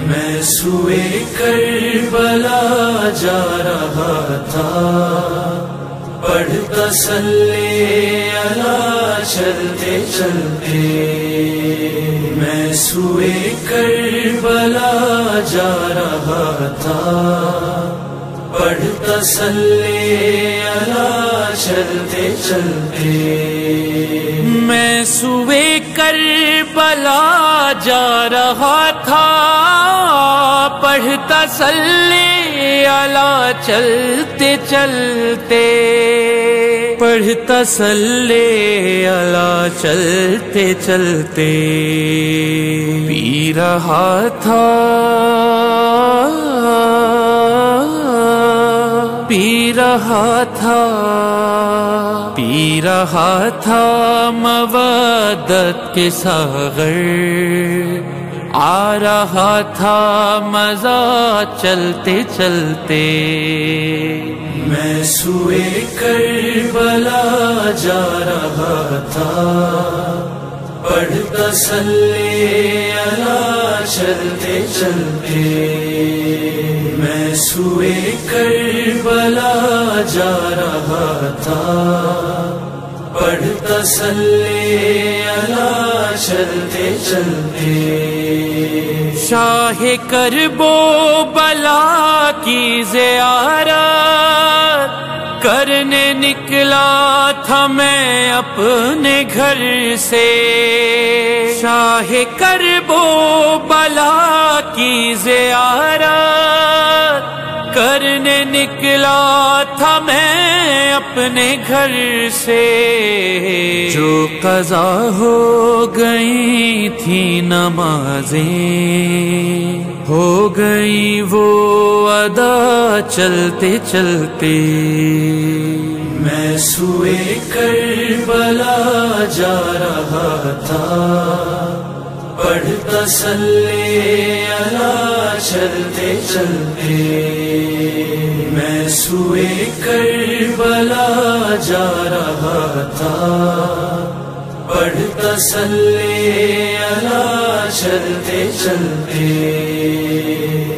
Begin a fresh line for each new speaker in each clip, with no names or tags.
میں سوئے کربلا جا رہا تھا، پڑھتا صلی علی چلتے چلتے۔ میں سوئے کربلا جا رہا تھا، پڑھتا صلی علی چلتے چلتے۔
میں سوئے کربلا جا رہا تھا، پڑھتا صلی علی چلتے چلتے، پڑھتا صلی علی چلتے چلتے۔ پی رہا تھا پی رہا تھا پی رہا تھا مودت کے ساغر، آ رہا تھا مزہ چلتے چلتے۔
میں سوئے کربلا جا رہا تھا، پڑھتا صلی علی چلتے چلتے۔ میں سوئے کربلا جا رہا تھا، پڑھتا صلی علی چلتے چلتے۔
شاہ کرب و بلا کی زیارت کرنے نکلا تھا میں اپنے گھر سے۔ شاہ کرب و بلا کی زیارت کرنے نکلا تھا میں اپنے گھر سے۔ جو قضا ہو گئی تھی نمازیں، ہو گئی وہ ادا چلتے چلتے۔
میں سوئے کربلا جا رہا تھا، پڑھتا صلی علی چلتے چلتے۔ میں سوئے کربلا جا رہا تھا، پڑھتا صلی علی چلتے چلتے۔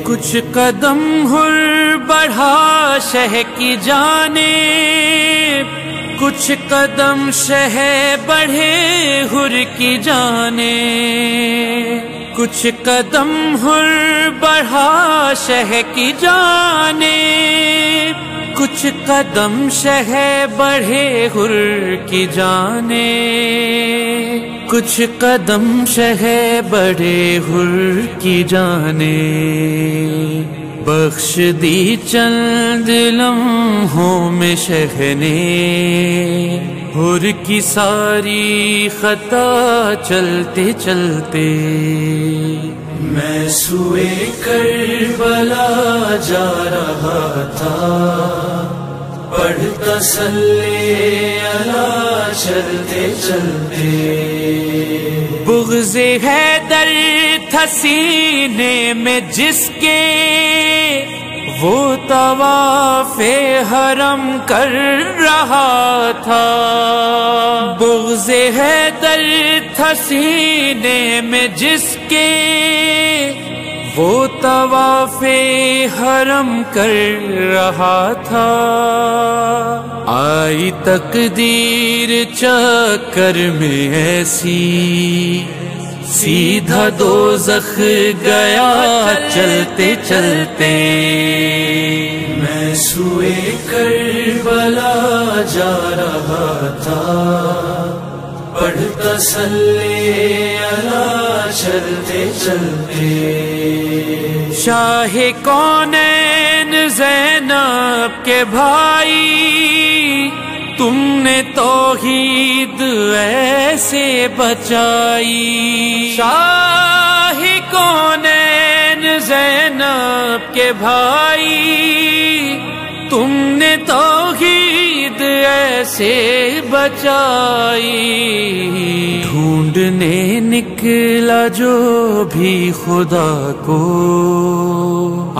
کچھ قدم ہر بڑھا شہ کی جانب، کچھ قدم شہ بڑھے ہر کی جانب، کچھ قدم ہر بڑھا شہ کی جانب، کچھ قدم شہ بڑھے ہر کی جانب، کچھ قدم شہ بڑھے ہر کی جانب۔ بخش دی چند لمحوں میں شہ نے ہر کی ساری خطا چلتے چلتے۔
میں سوئے کربلا جا رہا تھا، پڑھتا صلی علی چلتے چلتے۔
بغض حیدر تھا سینے میں جس کے، وہ طواف حرم کر رہا تھا۔ بغض حیدر تھا سینے میں جس کے، وہ طواف حرم کر رہا تھا۔ آئی تقدیر چکر میں ایسی، سیدھا دوزخ گیا چلتے چلتے۔
میں سوئے کربلا جا رہا تھا، پڑھتا صلی علی چلتے چلتے.
شاہ کونین زینب کے بھائی تم نے توحید ایسے بچائی. شاہ کونین زینب کے بھائی تم نے توحید ایسے بچائی. ڈھونڈنے نکلا جو بھی خدا کو آ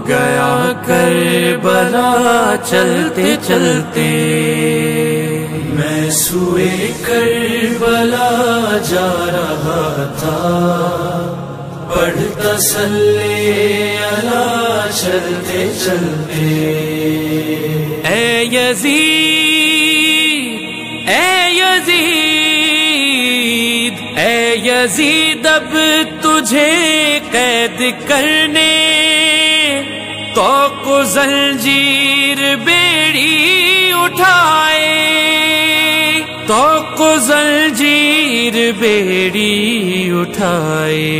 گیا کربلا چلتے چلتے.
میں سوئے کربلا جا رہا تھا پڑھتا صلی علی چلتے چلتے.
اے یزید اے یزید اے یزید اب تجھے قید کرنے تو زنجیر بیڑی اٹھائے. تو زنجیر بیڑی اٹھائے.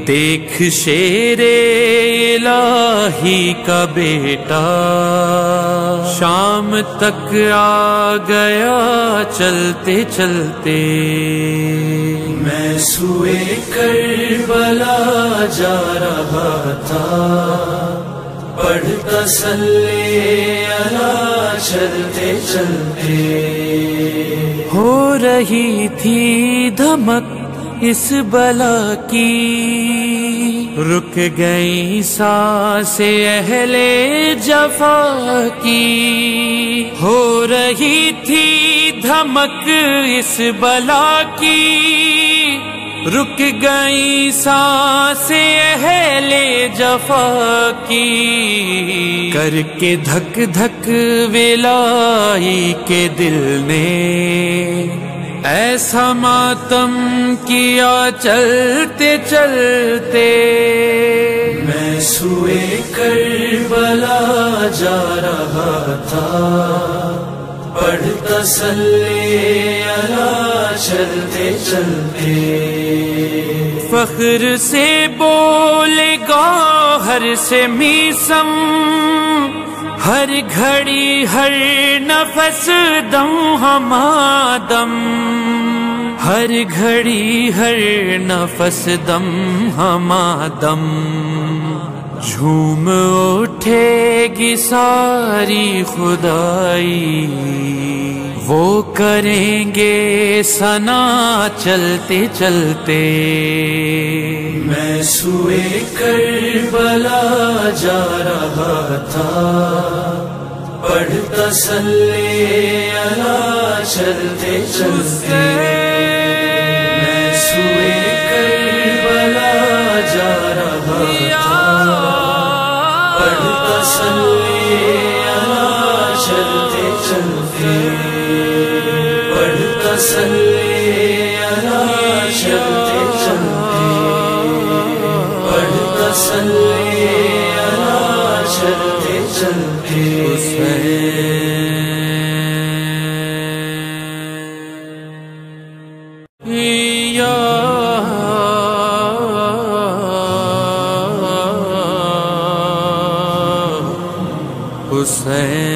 دیکھ شیر الہی کا بیٹا شام تک آ گیا چلتے چلتے.
میں سوئے کربلا جا رہا تھا پڑھتا صلی علی چلتے چلتے.
ہو رہی تھی دھمک اس بلا کی رک گئی سانسیں اہل جفا کی. ہو رہی تھی دھمک اس بلا کی رک گئی سانسیں اہل جفا کی. کر کے دھک دھک ولائی کے دل نے ایسا ماتم کیا چلتے چلتے.
میں سوئے کربلا جا رہا تھا پڑھتا صلی علی چلتے چلتے.
فخر سے بولے گوہر سے میسم ہر گھڑی ہر نفس دم ہمادم. ہر گھڑی ہر نفس دم ہمادم. جھوم اٹھے گی ساری خدائی وہ کریں گے ثنا چلتے چلتے.
میں سوئے کربلا جا رہا تھا پڑھتا صلی علی چلتے چلتے. میں سوئے کربلا جا رہا تھا پڑھتا صلی علی چلتے چلتے. پڑھتا صلی علی چلتے چلتے. پڑھتا صلی علی چلتے چلتے.
حسین